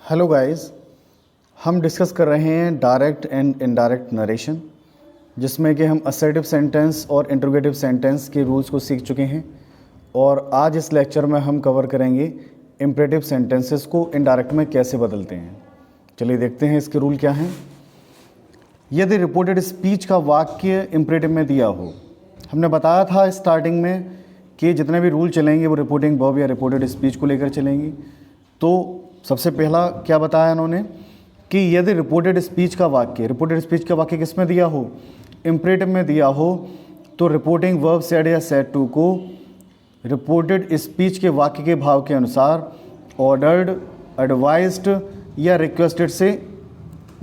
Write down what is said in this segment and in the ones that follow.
Hello guys, हम discuss कर रहे हैं डायरेक्ट एंड इनडायरेक्ट नरेशन, जिसमें कि हम असर्टिव सेंटेंस और इंटरोगेटिव सेंटेंस के रूल्स को सीख चुके हैं। और आज इस लेक्चर में हम कवर करेंगे इम्परेटिव सेंटेंसेस को इनडायरेक्ट में कैसे बदलते हैं। चलिए देखते हैं इसके रूल क्या हैं। यदि रिपोर्टेड स्पीच का वाक्य इम्परेटिव में दिया हो, हमने बताया था स्टार्टिंग में कि जितने भी रूल चलेंगे वो रिपोर्टिंग वर्ब या रिपोर्टेड स्पीच को लेकर चलेंगे। तो सबसे पहला क्या बताया इन्होंने कि यदि रिपोर्टेड स्पीच का वाक्य किस में दिया हो, इम्परेटिव में दिया हो, तो रिपोर्टिंग वर्ब सेड या सेड टू को रिपोर्टेड स्पीच के वाक्य के भाव के अनुसार ऑर्डर्ड, एडवाइज्ड या रिक्वेस्टेड से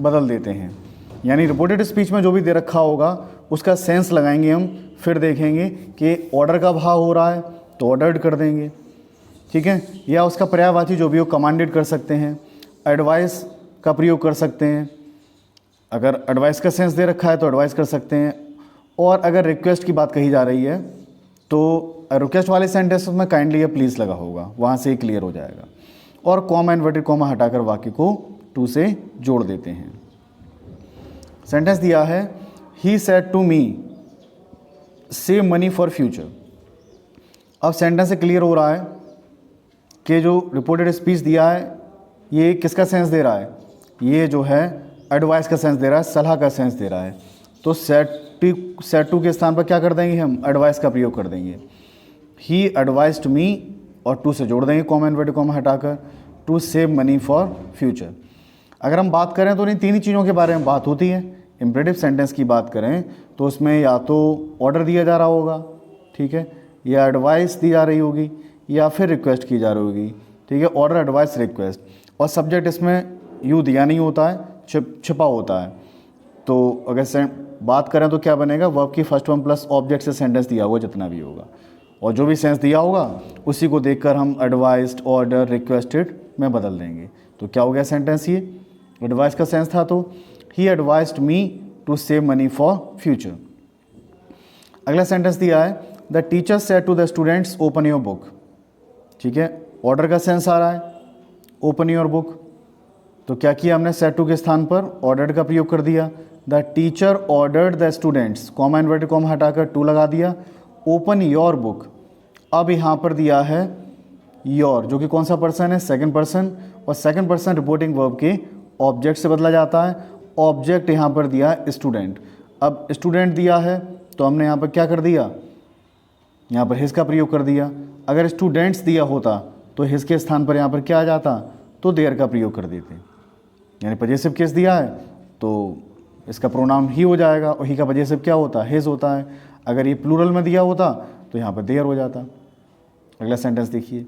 बदल देते हैं। यानी रिपोर्टेड स्पीच में जो भी दे रखा होगा उसका सेंस लगाएंगे हम, फिर देखेंगे कि ऑर्डर का भाव हो रहा है तो ऑर्डर्ड कर देंगे, ठीक है, या उसका पर्यायवाची जो भी हो कमांडेड कर सकते हैं, एडवाइस का प्रयोग कर सकते हैं, अगर एडवाइस का सेंस दे रखा है तो एडवाइस कर सकते हैं। और अगर रिक्वेस्ट की बात कही जा रही है तो रिक्वेस्ट वाले सेंटेंस में काइंडली या प्लीज़ लगा होगा, वहाँ से ही क्लियर हो जाएगा। और कॉमा इन्वर्टेड कॉमा हटाकर वाक्य को टू से जोड़ देते हैं। सेंटेंस दिया है, he said to me save money for future. अब सेंटेंस से क्लियर हो रहा है कि जो रिपोर्टेड स्पीच दिया है ये किसका सेंस दे रहा है, ये जो है एडवाइस का सेंस दे रहा है, सलाह का सेंस दे रहा है। तो सेड टू के स्थान पर क्या कर देंगे हम, एडवाइस का प्रयोग कर देंगे। ही एडवाइज्ड मी और टू से जोड़ देंगे कॉमा इन्वर्टेड कॉमा हटाकर, to save money for future. अगर हम बात करें तो इन तीन ही चीज़ों के बारे में बात होती है। इम्परेटिव सेंटेंस की बात करें तो उसमें या तो ऑर्डर दिया जा रहा होगा, ठीक है, या एडवाइस दी जा रही होगी, या फिर रिक्वेस्ट की जा रही होगी, ठीक है, ऑर्डर, एडवाइस, रिक्वेस्ट। और सब्जेक्ट इसमें यू दिया नहीं होता है, छिपा होता है। तो अगर बात करें तो क्या बनेगा, वर्ब की फर्स्ट वन प्लस ऑब्जेक्ट से सेंटेंस दिया हुआ जितना भी होगा, और जो भी सेंस दिया होगा उसी को देखकर हम एडवाइस्ड, ऑर्डर, रिक्वेस्टेड में बदल देंगे। तो क्या हो गया सेंटेंस, ये एडवाइस का सेंस था तो he advised me to save money for future. अगला सेंटेंस दिया है, the teacher said to the students open your book. ठीक है, ऑर्डर का सेंस आ रहा है, ओपन योर बुक। तो क्या किया हमने, सेड टू के स्थान पर ऑर्डर्ड का प्रयोग कर दिया। The teacher ordered the students, comma inverted comma हटाकर टू लगा दिया, ओपन योर बुक। अब यहाँ पर दिया है योर, जो कि कौन सा पर्सन है, सेकंड पर्सन, और सेकंड पर्सन रिपोर्टिंग वर्ब के ऑब्जेक्ट से बदला जाता है। ऑब्जेक्ट यहाँ पर दिया स्टूडेंट। अब स्टूडेंट दिया है तो हमने यहाँ पर क्या कर दिया, यहाँ पर हिज का प्रयोग कर दिया। अगर स्टूडेंट्स दिया होता तो हिज के स्थान पर यहाँ पर क्या आ जाता, तो देयर का प्रयोग कर देते। यानी पजेसिव केस दिया है तो इसका प्रोनाउन ही हो जाएगा, और ही का पजेसिव क्या होता है, हिज होता है। अगर ये प्लूरल में दिया होता तो यहाँ पर देयर हो जाता। अगला सेंटेंस देखिए,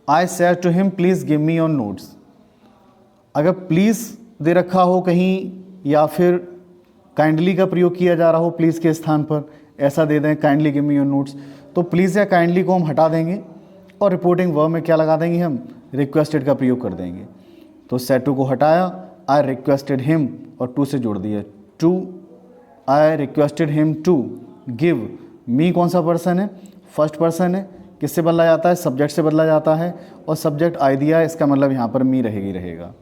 I said to him please give me your notes. अगर प्लीज़ दे रखा हो कहीं, या फिर काइंडली का प्रयोग किया जा रहा हो प्लीज़ के स्थान पर, ऐसा दे दें kindly give me your notes, तो प्लीज़ या काइंडली को हम हटा देंगे और रिपोर्टिंग वर्ब में क्या लगा देंगे हम, रिक्वेस्टेड का प्रयोग कर देंगे। तो सेड टू को हटाया, आई रिक्वेस्टेड हिम और टू से जोड़ दिया, to, I requested him to give me. कौन सा पर्सन है, फर्स्ट पर्सन है, किससे बदला जाता है, सब्जेक्ट से बदला जाता है, और सब्जेक्ट आई दिया है, इसका मतलब यहाँ पर मी रहेगा।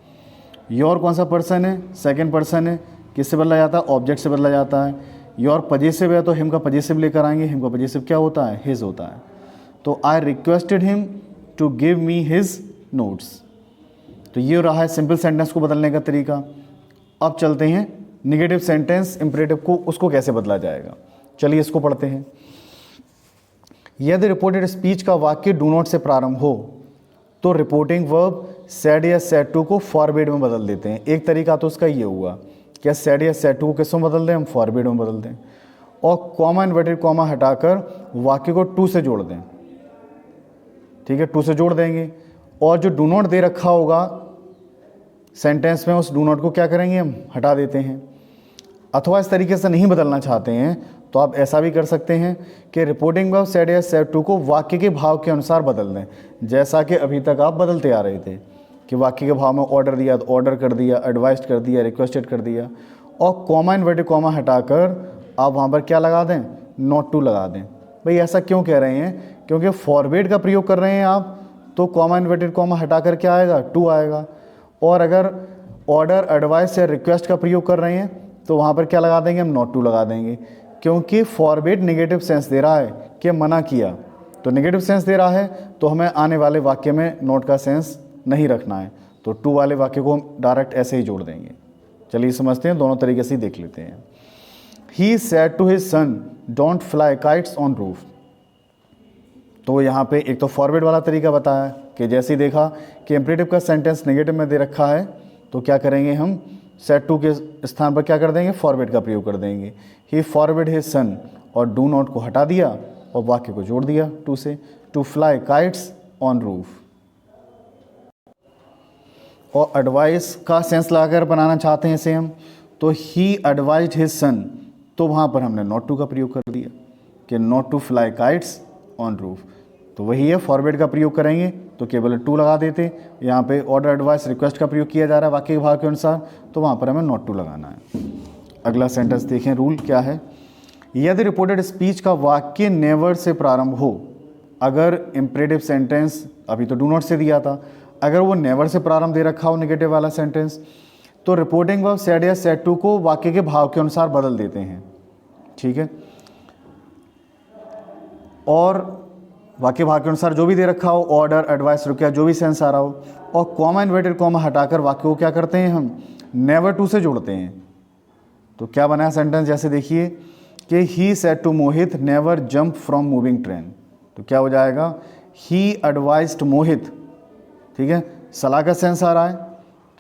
योर कौन सा पर्सन है, सेकंड पर्सन है, किससे बदला जाता है, ऑब्जेक्ट से बदला जाता है। योर पजेसिव है तो हिम का पजेसिव लेकर आएंगे, हिम का पजेसिव क्या होता है, हिज होता है। तो I requested him to give me his notes. तो ये रहा है सिंपल सेंटेंस को बदलने का तरीका। अब चलते हैं निगेटिव सेंटेंस इम्परेटिव को, उसको कैसे बदला जाएगा। चलिए इसको पढ़ते हैं। यदि रिपोर्टेड स्पीच का वाक्य डू नॉट से प्रारंभ हो तो रिपोर्टिंग वर्ब सेड या सेड टू को फॉरवर्ड में बदल देते हैं। एक तरीका तो उसका ये हुआ, क्या सेड या सेड टू को किस में बदल दें, हम फॉरवर्ड में बदल दें, और कॉमा इन्वर्टेड कॉमा हटाकर वाक्य को टू से जोड़ दें। ठीक है, टू से जोड़ देंगे, और जो डू नॉट दे रखा होगा सेंटेंस में, उस डू नॉट को क्या करेंगे, हम हटा देते हैं। अथवा इस तरीके से नहीं बदलना चाहते हैं तो आप ऐसा भी कर सकते हैं कि रिपोर्टिंग वर्ब सेड या सेड टू को वाक्य के भाव के अनुसार बदल दें, जैसा कि अभी तक आप बदलते आ रहे थे कि वाक्य के भाव में ऑर्डर दिया तो ऑर्डर कर दिया, एडवाइस्ड कर दिया, रिक्वेस्टेड कर दिया, और कॉमा इन्वर्टेड कॉमा हटाकर आप वहाँ पर क्या लगा दें, नॉट टू लगा दें। भाई ऐसा क्यों कह रहे हैं, क्योंकि फॉरवर्ड का प्रयोग कर रहे हैं आप, तो कॉमा इन्वर्टेड कॉमा हटाकर क्या आएगा, टू आएगा। और अगर ऑर्डर, एडवाइस या रिक्वेस्ट का प्रयोग कर रहे हैं तो वहाँ पर क्या लगा देंगे हम, नॉट टू लगा देंगे, क्योंकि फॉरबिड नेगेटिव सेंस दे रहा है कि मना किया, तो नेगेटिव सेंस दे रहा है तो हमें आने वाले वाक्य में नॉट का सेंस नहीं रखना है, तो टू वाले वाक्य को हम डायरेक्ट ऐसे ही जोड़ देंगे। चलिए समझते हैं, दोनों तरीके से देख लेते हैं। He said to his son don't fly kites on roof. तो यहाँ पे एक तो फॉरवर्ड वाला तरीका बताया कि जैसे ही देखा कि इम्परेटिव का सेंटेंस नेगेटिव में दे रखा है तो क्या करेंगे हम, सेड टू के स्थान पर क्या कर देंगे, फॉरवर्ड का प्रयोग कर देंगे। ही फॉरवर्ड हिज सन और डू नॉट को हटा दिया और वाक्य को जोड़ दिया टू से, to fly kites on roof. और एडवाइस का सेंस लगाकर बनाना चाहते हैं इसे हम, तो ही एडवाइज्ड हिज सन, तो वहाँ पर हमने नॉट टू का प्रयोग कर दिया कि not to fly kites on roof. तो वही है, फॉरवर्ड का प्रयोग करेंगे तो केवल टू लगा देते, यहाँ पे ऑर्डर, एडवाइस, रिक्वेस्ट का प्रयोग किया जा रहा है वाक्य के भाव के अनुसार, तो वहाँ पर हमें नॉट टू लगाना है। अगला सेंटेंस देखें, रूल क्या है। यदि रिपोर्टेड स्पीच का वाक्य नेवर से प्रारंभ हो, अगर इम्परेटिव सेंटेंस अभी तो डू नॉट से दिया था, अगर वो नेवर से प्रारंभ दे रखा हो नेगेटिव वाला सेंटेंस, तो रिपोर्टिंग वर्ब सेड या सेड टू को वाक्य के भाव के अनुसार बदल देते हैं, ठीक है। और वाक्य भाव के अनुसार जो भी दे रखा हो, ऑर्डर, एडवाइस, रिक्वेस्ट, जो भी सेंस आ रहा हो, और कॉमा इन्वर्टेड कॉमा हटाकर वाक्य को क्या करते हैं हम, नेवर टू से जोड़ते हैं। तो क्या बनाया सेंटेंस, जैसे देखिए कि he said to Mohit never jump from moving train, तो क्या हो जाएगा, ही एडवाइज्ड मोहित, ठीक है, सलाह का सेंस आ रहा है,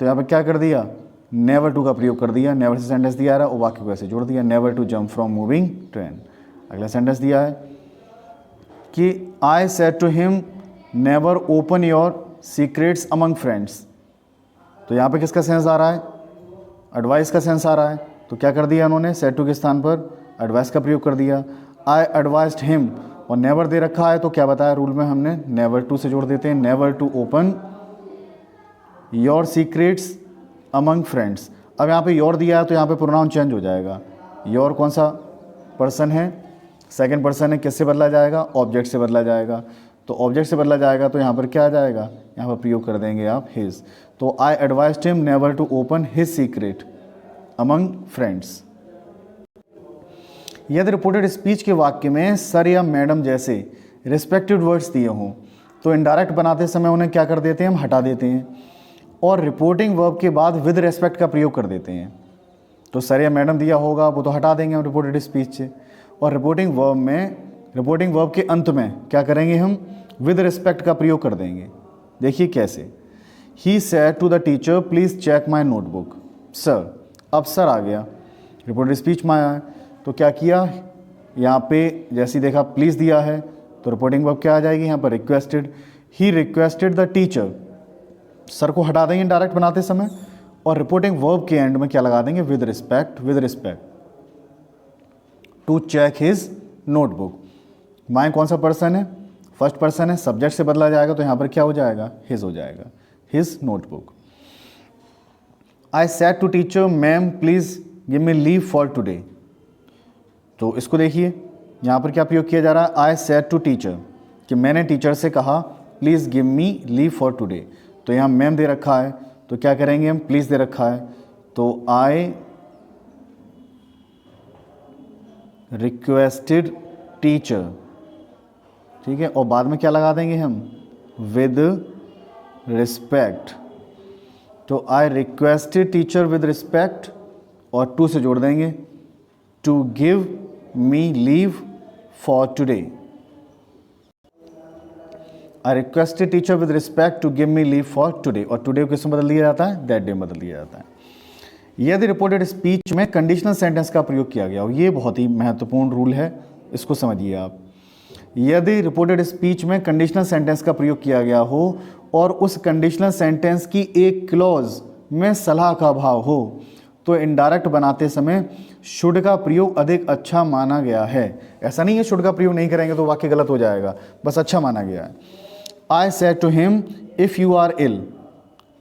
तो यहाँ पर क्या कर दिया, नेवर टू का प्रयोग कर दिया, नेवर से सेंटेंस दिया रहा है और वाक्य को ऐसे जोड़ दिया, never to jump from moving train. अगला सेंटेंस दिया है कि I said to him never open your secrets among friends, तो यहाँ पे किसका सेंस आ रहा है, एडवाइस का सेंस आ रहा है, तो क्या कर दिया उन्होंने, सेड टू के स्थान पर एडवाइस का प्रयोग कर दिया। आई एडवाइज्ड हिम और नेवर दे रखा है तो क्या बताया रूल में हमने, नेवर टू से जोड़ देते हैं, never to open your secrets among friends. अब यहाँ पे योर दिया है तो यहाँ पे प्रोनाउन चेंज हो जाएगा, योर कौन सा पर्सन है, सेकंड पर्सन है, किससे बदला जाएगा, ऑब्जेक्ट से बदला जाएगा, तो ऑब्जेक्ट से बदला जाएगा तो यहाँ पर क्या आ जाएगा, यहाँ पर प्रयोग कर देंगे आप हिज, तो I advised him never to open his secret among friends. यदि रिपोर्टेड स्पीच के वाक्य में सर या मैडम जैसे रिस्पेक्टेड वर्ड्स दिए हों तो इनडायरेक्ट बनाते समय उन्हें क्या कर देते हैं, हम हटा देते हैं, और रिपोर्टिंग वर्ब के बाद विद रेस्पेक्ट का प्रयोग कर देते हैं। तो सर या मैडम दिया होगा वो तो हटा देंगे हम रिपोर्टेड स्पीच से, और रिपोर्टिंग वर्ब के अंत में क्या करेंगे हम, विद रिस्पेक्ट का प्रयोग कर देंगे। देखिए कैसे, he said to the teacher please check my notebook sir, अब सर आ गया, रिपोर्टेड स्पीच में आया है, तो क्या किया, यहाँ पे जैसे ही देखा प्लीज़ दिया है तो रिपोर्टिंग वर्ब क्या आ जाएगी, यहाँ पर requested, he requested the teacher, sir को हटा देंगे डायरेक्ट बनाते समय, और रिपोर्टिंग वर्ब के एंड में क्या लगा देंगे, with respect to check his notebook. My कौन सा पर्सन है, फर्स्ट पर्सन है, सब्जेक्ट से बदला जाएगा तो यहाँ पर क्या हो जाएगा, हिज हो जाएगा, his notebook. I said to teacher ma'am please give me leave for today, तो इसको देखिए यहाँ पर क्या प्रयोग किया जा रहा है, आई सेड टू टीचर, कि मैंने टीचर से कहा please give me leave for today, तो यहाँ मैम दे रखा है तो क्या करेंगे हम, प्लीज़ दे रखा है तो आई रिक्वेस्टेड टीचर, ठीक है, और बाद में क्या लगा देंगे हम, विद रिस्पेक्ट, तो I requested teacher with respect और टू से जोड़ देंगे, to give me leave for today. I requested teacher with respect to give me leave for today, और टुडे को किस में बदल दिया जाता है, दैट डे में बदल दिया जाता है। यदि रिपोर्टेड स्पीच में कंडीशनल सेंटेंस का प्रयोग किया गया हो, ये बहुत ही महत्वपूर्ण रूल है, इसको समझिए आप। यदि रिपोर्टेड स्पीच में कंडीशनल सेंटेंस का प्रयोग किया गया हो और उस कंडीशनल सेंटेंस की एक क्लॉज में सलाह का भाव हो तो इनडायरेक्ट बनाते समय शुड का प्रयोग अधिक अच्छा माना गया है। ऐसा नहीं है शुड का प्रयोग नहीं करेंगे तो वाक्य गलत हो जाएगा, बस अच्छा माना गया है। I said to him if you are ill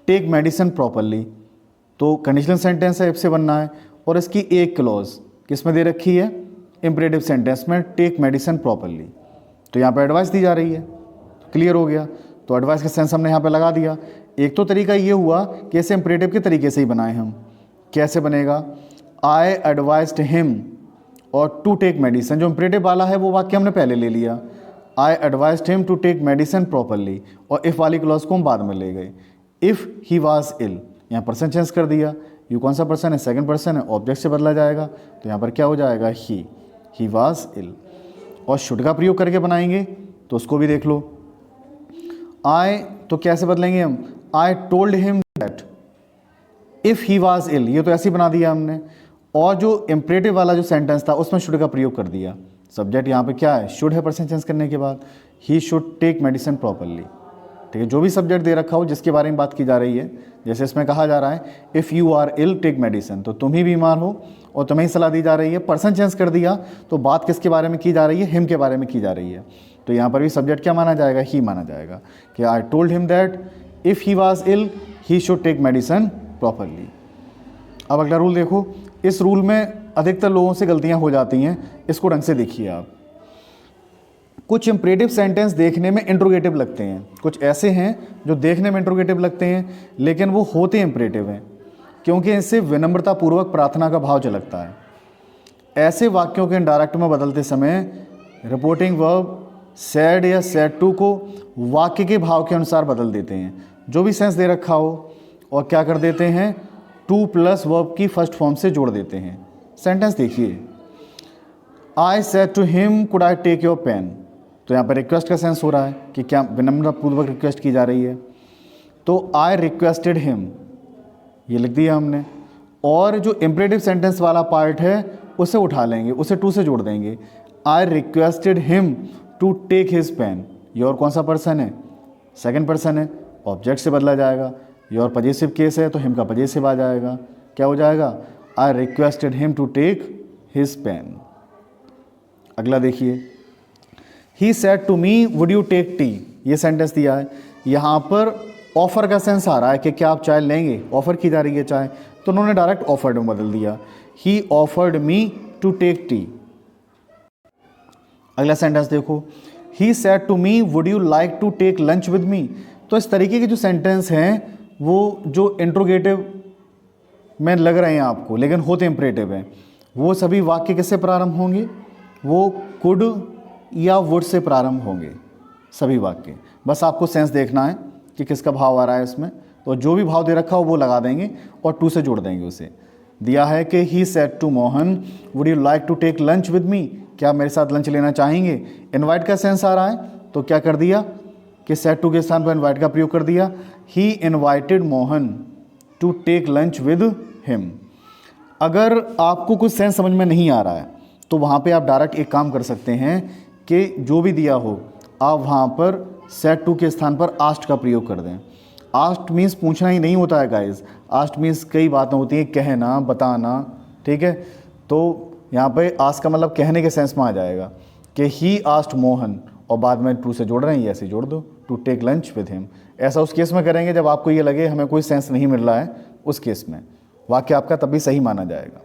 take medicine properly, तो कंडीशनल सेंटेंस है, इफ से बनना है, और इसकी एक क्लॉज किस में दे रखी है, इंपरेटिव सेंटेंस में, टेक मेडिसिन प्रॉपरली, तो यहाँ पर एडवाइस दी जा रही है, क्लियर हो गया। तो एडवाइस का सेंस हमने यहाँ पे लगा दिया। एक तो तरीका ये हुआ कि ऐसे इम्परेटिव के तरीके से ही बनाए हम। कैसे बनेगा, आई एडवाइज्ड हिम और टू टेक मेडिसिन, जो इम्परेटिव वाला है वो वाक्य हमने पहले ले लिया, I advised him to take medicine properly, और इफ़ वाली क्लॉज को हम बाद में ले गए। इफ़ ही वाज इल, यहाँ पर्सन चेंज कर दिया, यू कौन सा पर्सन है, सेकंड पर्सन है, ऑब्जेक्ट से बदला जाएगा, तो यहाँ पर क्या हो जाएगा, ही वाज इल। और शुड का प्रयोग करके बनाएंगे तो उसको भी देख लो। आई तो कैसे बदलेंगे हम, I told him that if he was ill, ये तो ऐसे ही बना दिया हमने। और जो इम्परेटिव वाला जो सेंटेंस था उसमें शुड का प्रयोग कर दिया। सब्जेक्ट यहाँ पे क्या है, शुड है पर्सन चेंज करने के बाद, he should take medicine properly. ठीक है, जो भी सब्जेक्ट दे रखा हो जिसके बारे में बात की जा रही है, जैसे इसमें कहा जा रहा है if you are ill take medicine, तो तुम ही बीमार हो और तुम्हें ही सलाह दी जा रही है। पर्सन चेंज कर दिया तो बात किसके बारे में की जा रही है, हिम के बारे में की जा रही है। तो यहाँ पर भी सब्जेक्ट क्या माना जाएगा, ही माना जाएगा कि I told him that if he was ill he should take medicine properly. अब अगला रूल देखो, इस रूल में अधिकतर लोगों से गलतियाँ हो जाती हैं, इसको ढंग से देखिए आप। कुछ इम्परेटिव सेंटेंस देखने में इंट्रोगेटिव लगते हैं, कुछ ऐसे हैं जो देखने में इंट्रोगेटिव लगते हैं लेकिन वो होते इम्परेटिव हैं, क्योंकि इससे विनम्रतापूर्वक प्रार्थना का भाव झलकता है। ऐसे वाक्यों के इनडायरेक्ट में बदलते समय रिपोर्टिंग वर्ब सैड या सैड टू को वाक्य के भाव के अनुसार बदल देते हैं। जो भी सेंस दे रखा हो और क्या कर देते हैं, टू प्लस वर्ब की फर्स्ट फॉर्म से जोड़ देते हैं। सेंटेंस देखिए, I said to him could I take your pen, तो यहाँ पर रिक्वेस्ट का सेंस हो रहा है कि क्या विनम्रतापूर्वक रिक्वेस्ट की जा रही है। तो आई रिक्वेस्टेड हिम, ये लिख दिया हमने। और जो इम्परेटिव सेंटेंस वाला पार्ट है उसे उठा लेंगे, उसे टू से जोड़ देंगे। I requested him to take his pen, your कौन सा पर्सन है, सेकंड पर्सन है, ऑब्जेक्ट से बदला जाएगा। योर पजेसिव केस है तो हिम का पजेसिव आ जाएगा, क्या हो जाएगा, I requested him to take his pen. अगला देखिए, he said to me would you take tea, ये सेंटेंस दिया है। यहाँ पर ऑफर का सेंस आ रहा है कि क्या आप चाय लेंगे, ऑफर की जा रही है चाय, तो उन्होंने डायरेक्ट ऑफर्ड में बदल दिया, he offered me to take tea. अगला सेंटेंस देखो, he said to me would you like to take lunch with me. तो इस तरीके के जो सेंटेंस हैं वो जो इंट्रोगेटिव में लग रहे हैं आपको लेकिन होते इंपरेटिव हैं, वो सभी वाक्य किससे प्रारंभ होंगे, वो कुड या वुड से प्रारंभ होंगे सभी वाक्य। बस आपको सेंस देखना है कि किसका भाव आ रहा है इसमें, तो जो भी भाव दे रखा हो वो लगा देंगे और टू से जोड़ देंगे उसे। दिया है कि he said to Mohan would you like to take lunch with me, क्या मेरे साथ लंच लेना चाहेंगे। इनवाइट का सेंस आ रहा है तो क्या कर दिया कि सेड टू के स्थान पर इनवाइट का प्रयोग कर दिया, he invited Mohan to take lunch with him. अगर आपको कुछ सेंस समझ में नहीं आ रहा है तो वहाँ पे आप डायरेक्ट एक काम कर सकते हैं कि जो भी दिया हो आप वहाँ पर सेड टू के स्थान पर आस्ट का प्रयोग कर दें। आस्ट मीन्स पूछना ही नहीं होता है गाइस, आस्ट मीन्स कई बातें होती हैं, कहना, बताना, ठीक है। तो यहाँ पे आस्ट का मतलब कहने के सेंस में आ जाएगा कि ही आस्ट मोहन और बाद में टू से जोड़ रहे हैं, ऐसे जोड़ दो, to take lunch with him. ऐसा उस केस में करेंगे जब आपको ये लगे हमें कोई सेंस नहीं मिल रहा है, उस केस में वाक्य आपका तभी सही माना जाएगा।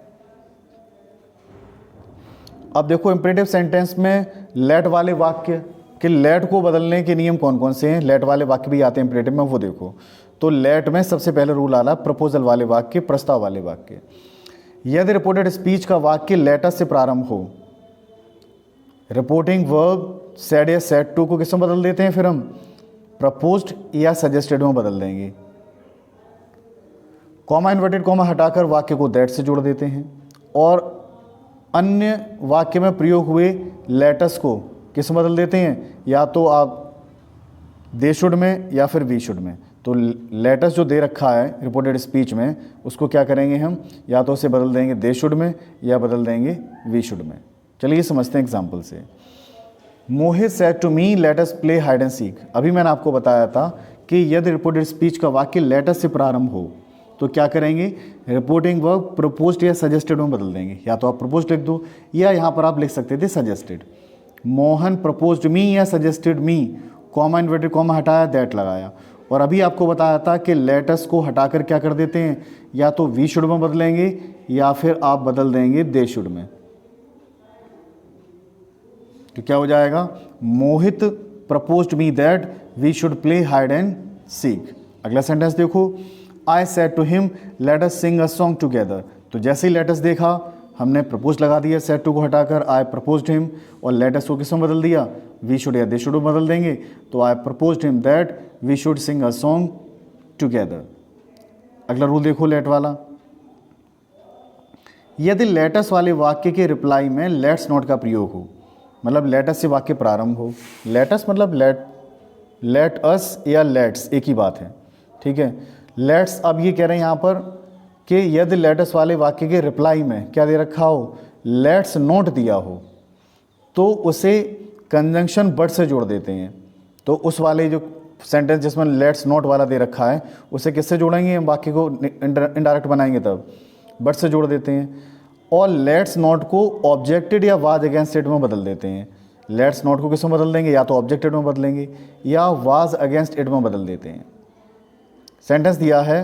अब देखो इंपरेटिव सेंटेंस में लेट वाले वाक्य कि लेट को बदलने के नियम कौन कौन से हैं, लेट वाले वाक्य भी आते हैं इंपरेटिव में, वो देखो। तो लेट में सबसे पहले रूल आ रहा है प्रपोजल वाले वाक्य, प्रस्ताव वाले वाक्य। यदि रिपोर्टेड स्पीच का वाक्य लेटर से प्रारंभ हो, रिपोर्टिंग वर्ब सेड या सेड टू को किसमें बदल देते हैं, फिर हम प्रपोज्ड या सजेस्टेड में बदल देंगे। कॉमा इन्वर्टेड कॉमा हटाकर वाक्य को दैट से जोड़ देते हैं और अन्य वाक्य में प्रयोग हुए लेटर्स को किस में बदल देते हैं, या तो आप दे शुड में या फिर वी शुड में। तो लेटर्स जो दे रखा है रिपोर्टेड स्पीच में उसको क्या करेंगे हम, या तो उसे बदल देंगे दे शुड में या बदल देंगे वी शुड में। चलिए समझते हैं एग्जाम्पल से। Mohit said to me let us play hide and seek. अभी मैंने आपको बताया था कि यदि रिपोर्टेड स्पीच का वाक्य लेटर से प्रारंभ हो तो क्या करेंगे, रिपोर्टिंग वर्ब प्रपोज्ड या सजेस्टेड में बदल देंगे। या तो आप प्रपोज्ड लिख दो या यहाँ पर आप लिख सकते थे सजेस्टेड। मोहन प्रपोज्ड मी या suggested me, comma inverted comma हटाया दैट लगाया। और अभी आपको बताया था कि लेटर्स को हटाकर क्या कर देते हैं, या तो वी शुड में बदलेंगे या फिर आप बदल देंगे दे शुड में। तो क्या हो जाएगा, Mohit proposed me that we should play hide and seek. अगला सेंटेंस देखो, I said to him let us sing a song together. तो जैसे ही लेट अस देखा हमने प्रपोज लगा दिया, सेड टू को हटाकर आई प्रपोज्ड हिम, और लेट अस को किसमें बदल दिया, वी शुड या दे शुड बदल देंगे। तो I proposed him that we should sing a song together. अगला रूल देखो लेट वाला, यदि लेटस वाले वाक्य के रिप्लाई में लेट्स नॉट का प्रयोग हो, मतलब लेटस से वाक्य प्रारंभ हो, लेटस मतलब लेट अस या लेट्स एक ही बात है, ठीक है। लेट्स, अब ये कह रहे हैं यहाँ पर कि यदि लेटस वाले वाक्य के रिप्लाई में क्या दे रखा हो, लेट्स नॉट दिया हो, तो उसे कंजंक्शन बट से जोड़ देते हैं। तो उस वाले जो सेंटेंस जिसमें लेट्स नॉट वाला दे रखा है उसे किससे जोड़ेंगे, हम वाक्य को इनडायरेक्ट बनाएंगे तब बट से जोड़ देते हैं। और लेट्स नॉट को ऑब्जेक्टेड या वाज अगेंस्ट इट में बदल देते हैं। लेट्स नॉट को किसमें बदल देंगे, या तो ऑब्जेक्टेड में बदलेंगे या वाज अगेंस्ट इट में बदल देते हैं। सेंटेंस दिया है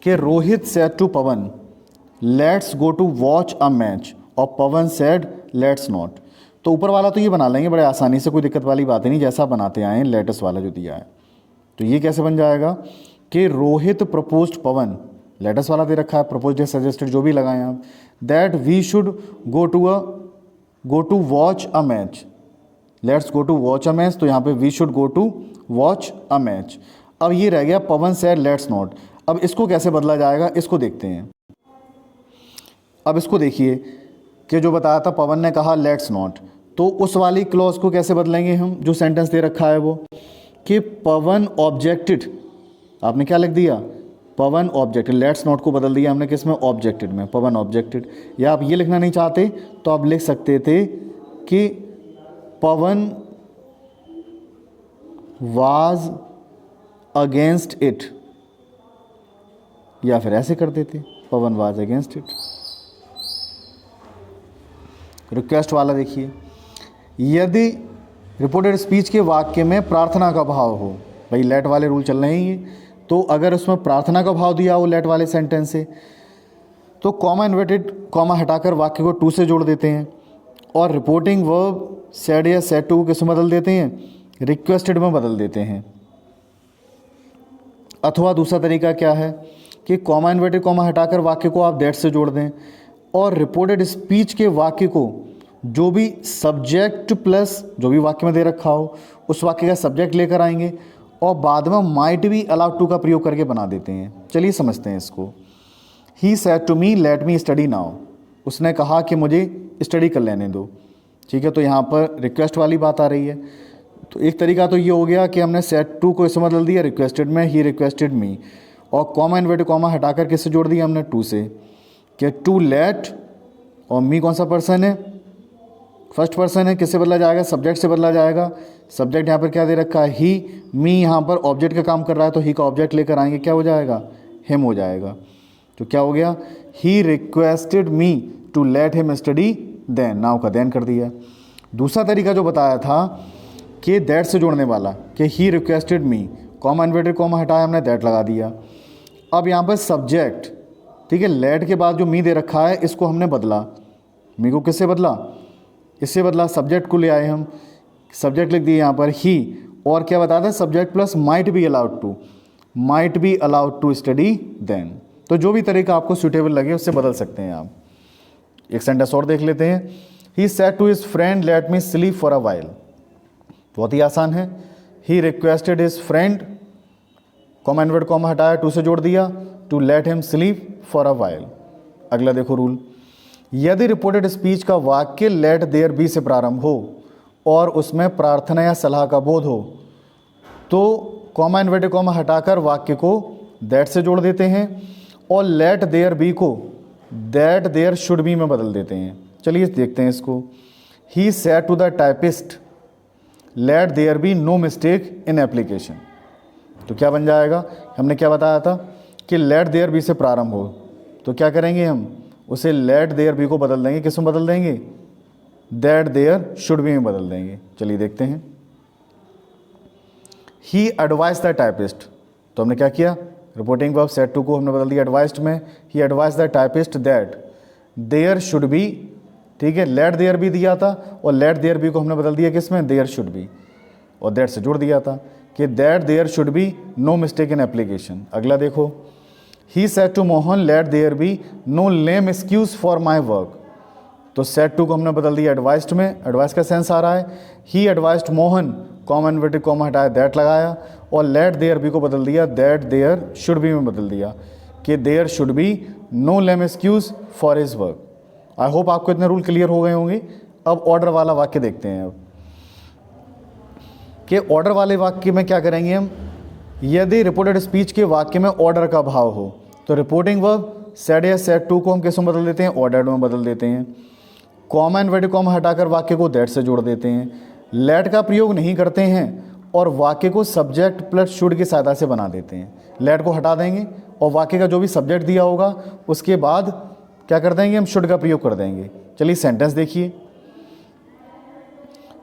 कि Rohit said to Pavan let's go to watch a match, और पवन सेड लेट्स नॉट। तो ऊपर वाला तो ये बना लेंगे बड़े आसानी से, कोई दिक्कत वाली बात नहीं, जैसा बनाते आए लेटेस्ट वाला जो दिया है। तो ये कैसे बन जाएगा कि रोहित प्रपोज्ड पवन, लेटेस्ट वाला दे रखा है, प्रपोज्ड या सजेस्टेड जो भी लगाएं आप, that we should go to watch a match, let's go to watch a match. तो यहाँ पे we should go to watch a match. अब ये रह गया पवन सेड लेट्स नॉट। अब इसको कैसे बदला जाएगा, इसको देखते हैं। अब इसको देखिए कि जो बताया था पवन ने कहा लेट्स नॉट, तो उस वाली क्लॉज को कैसे बदलेंगे हम, जो सेंटेंस दे रखा है वो, कि पवन ऑब्जेक्टेड, आपने क्या लिख दिया, पवन ऑब्जेक्टेड, लेट्स नॉट को बदल दिया हमने किस में, ऑब्जेक्टेड में, पवन ऑब्जेक्टेड। या आप ये लिखना नहीं चाहते तो आप लिख सकते थे कि पवन वाज अगेंस्ट इट, या फिर ऐसे कर देते पवन वाज अगेंस्ट इट। रिक्वेस्ट वाला देखिए, यदि रिपोर्टेड स्पीच के वाक्य में प्रार्थना का भाव हो, भाई लेट वाले रूल चल रहे हैं ये, तो अगर उसमें प्रार्थना का भाव दिया हो लेट वाले सेंटेंस से, तो कॉमा इन्वर्टेड कॉमा हटाकर वाक्य को टू से जोड़ देते हैं, और रिपोर्टिंग वर्ब सेड या सेड टू को किस में बदल देते हैं, रिक्वेस्टेड में बदल देते हैं। अथवा दूसरा तरीका क्या है कि कॉमा इन्वर्टेड कॉमा हटाकर वाक्य को आप दैट से जोड़ दें, और रिपोर्टेड स्पीच के वाक्य को जो भी सब्जेक्ट प्लस जो भी वाक्य में दे रखा हो उस वाक्य का सब्जेक्ट लेकर आएंगे, और बाद में माइट भी अलाउड टू का प्रयोग करके बना देते हैं। चलिए समझते हैं इसको। He said to me let me study now, उसने कहा कि मुझे स्टडी कर लेने दो, ठीक है। तो यहाँ पर रिक्वेस्ट वाली बात आ रही है। तो एक तरीका तो ये हो गया कि हमने सेड टू को इसमें बदल दिया रिक्वेस्टेड में, ही रिक्वेस्टेड मी, और कॉमा इन्वर्टेड कॉमा हटाकर किससे जोड़ दिया हमने, टू से, कि टू लेट, और मी कौन सा पर्सन है, फर्स्ट पर्सन है, किससे बदला जाएगा, सब्जेक्ट से बदला जाएगा। सब्जेक्ट यहाँ पर क्या दे रखा है, ही, मी यहाँ पर ऑब्जेक्ट का काम कर रहा है, तो ही का ऑब्जेक्ट लेकर आएंगे, क्या हो जाएगा, हिम हो जाएगा। तो क्या हो गया, he requested me to let him study then, now का देन कर दिया। दूसरा तरीका जो बताया था कि दैट से जोड़ने वाला, कि ही रिक्वेस्टेड मी, कॉमा इन्वर्टेड कॉमा हटाया हमने, दैट लगा दिया। अब यहाँ पर सब्जेक्ट, ठीक है, लेट के बाद जो मी दे रखा है इसको हमने बदला, मी को किससे बदला, इससे बदला, सब्जेक्ट को ले आए हम, सब्जेक्ट लिख दिए यहाँ पर ही, और क्या बताया था, subject plus might be allowed to study then. तो जो भी तरीका आपको सूटेबल लगे उससे बदल सकते हैं आप। एक सेंटेंस और देख लेते हैं, he said to his friend let me sleep for a while, बहुत ही आसान है। He requested his friend, comma inverted comma हटाया, टू से जोड़ दिया, to let him sleep for a while. अगला देखो रूल, यदि रिपोर्टेड स्पीच का वाक्य लेट देयर बी से प्रारंभ हो और उसमें प्रार्थना या सलाह का बोध हो, तो कॉमा इन्वर्टेड कॉमा हटाकर वाक्य को दैट से जोड़ देते हैं, और लेट देयर बी को दैट देयर शुड बी में बदल देते हैं। चलिए देखते हैं इसको। He said to the typist let there be no mistake in application, तो क्या बन जाएगा, हमने क्या बताया था कि लेट देयर बी से प्रारंभ हो, तो क्या करेंगे हम उसे लेट देयर बी को बदल देंगे, किस में बदल देंगे, दैट देयर शुड बी में बदल देंगे। चलिए देखते हैं। ही एडवाइज द टाइपिस्ट, तो हमने क्या किया, रिपोर्टिंग वर्ब सेड टू को हमने बदल दिया एडवाइज्ड में। He advise the typist that there should be, ठीक है, लेट देयर बी दिया था और लेट देयर बी को हमने बदल दिया किस में, देयर शुड बी। और दैट से जोड़ दिया था कि that there should be no mistake in application. अगला देखो, he said to Mohan let there be no lame excuse for my work. तो सेड टू को हमने बदल दिया एडवाइस्ड में, एडवाइस का सेंस आ रहा है। He advised Mohan, comma inverted comma हटाया, दैट लगाया, और लेट देयर बी को बदल दिया दैट देयर शुड बी में बदल दिया कि there should be no lame excuse for his work. I hope आपको इतने रूल क्लियर हो गए होंगे। अब ऑर्डर वाला वाक्य देखते हैं। अब कि ऑर्डर वाले वाक्य में क्या करेंगे हम, यदि रिपोर्टेड स्पीच के वाक्य में ऑर्डर का भाव हो तो रिपोर्टिंग वर्ब सेड या सेड टू को हम किस में बदल देते हैं, ऑर्डर्ड में बदल देते हैं। कॉमा इन्वर्टेड कॉमा हटाकर वाक्य को दैट से जोड़ देते हैं। लेट का प्रयोग नहीं करते हैं और वाक्य को सब्जेक्ट प्लस शुड की सहायता से बना देते हैं। लेट को हटा देंगे और वाक्य का जो भी सब्जेक्ट दिया होगा उसके बाद क्या कर देंगे, हम शुड का प्रयोग कर देंगे। चलिए सेंटेंस देखिए।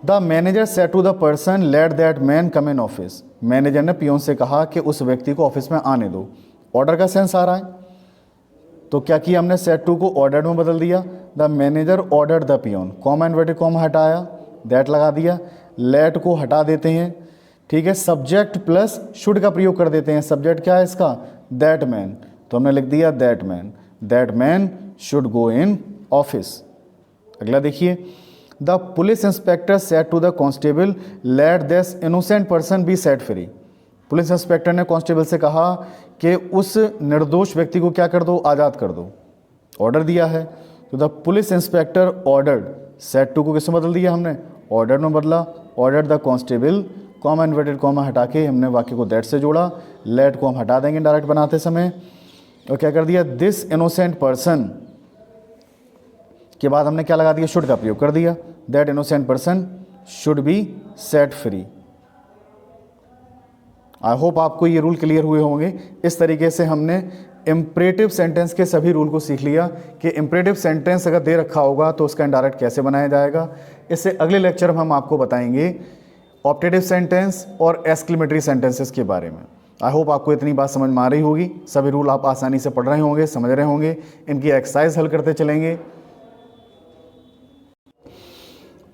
The manager said to the person let that man come in office. Manager ने पियोन से कहा कि उस व्यक्ति को ऑफिस में आने दो। ऑर्डर का सेंस आ रहा है, तो क्या किया हमने, सेड टू को ऑर्डर्ड में बदल दिया। The manager ordered the peon, comma inverted comma हटाया, दैट लगा दिया। लेट को हटा देते हैं, ठीक है, सब्जेक्ट प्लस शुड का प्रयोग कर देते हैं। सब्जेक्ट क्या है इसका, दैट मैन, तो हमने लिख दिया that man should go in office. अगला देखिए, the police inspector said to the constable let this innocent person be set free. Police inspector ने कांस्टेबल से कहा कि उस निर्दोष व्यक्ति को क्या कर दो, आज़ाद कर दो। ऑर्डर दिया है, तो the police inspector ordered, said to को किसमें बदल दिया हमने, ऑर्डर में बदला। Order the constable, comma inverted comma हटा के हमने वाक्य को दैट से जोड़ा। लेट को हम हटा देंगे डायरेक्ट बनाते समय, और क्या कर दिया, दिस इनोसेंट पर्सन के बाद हमने क्या लगा दिया, शुड का प्रयोग कर दिया। That innocent person should be set free. I hope आपको ये रूल क्लियर हुए होंगे। इस तरीके से हमने इम्परेटिव सेंटेंस के सभी रूल को सीख लिया कि इम्परेटिव सेंटेंस अगर दे रखा होगा तो उसका इनडायरेक्ट कैसे बनाया जाएगा। इससे अगले लेक्चर में हम आपको बताएंगे ऑप्टेटिव सेंटेंस और एक्सक्लेमेटरी सेंटेंसेस के बारे में। आई होप आपको इतनी बात समझ में आ रही होगी। सभी रूल आप आसानी से पढ़ रहे होंगे, समझ रहे होंगे, इनकी एक्सरसाइज हल करते चलेंगे।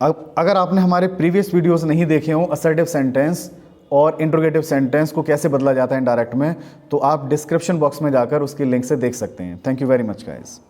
अब अगर आपने हमारे प्रीवियस वीडियोस नहीं देखे हों असर्टिव सेंटेंस और इंट्रोगेटिव सेंटेंस को कैसे बदला जाता है इनडायरेक्ट में, तो आप डिस्क्रिप्शन बॉक्स में जाकर उसकी लिंक से देख सकते हैं। Thank you very much guys.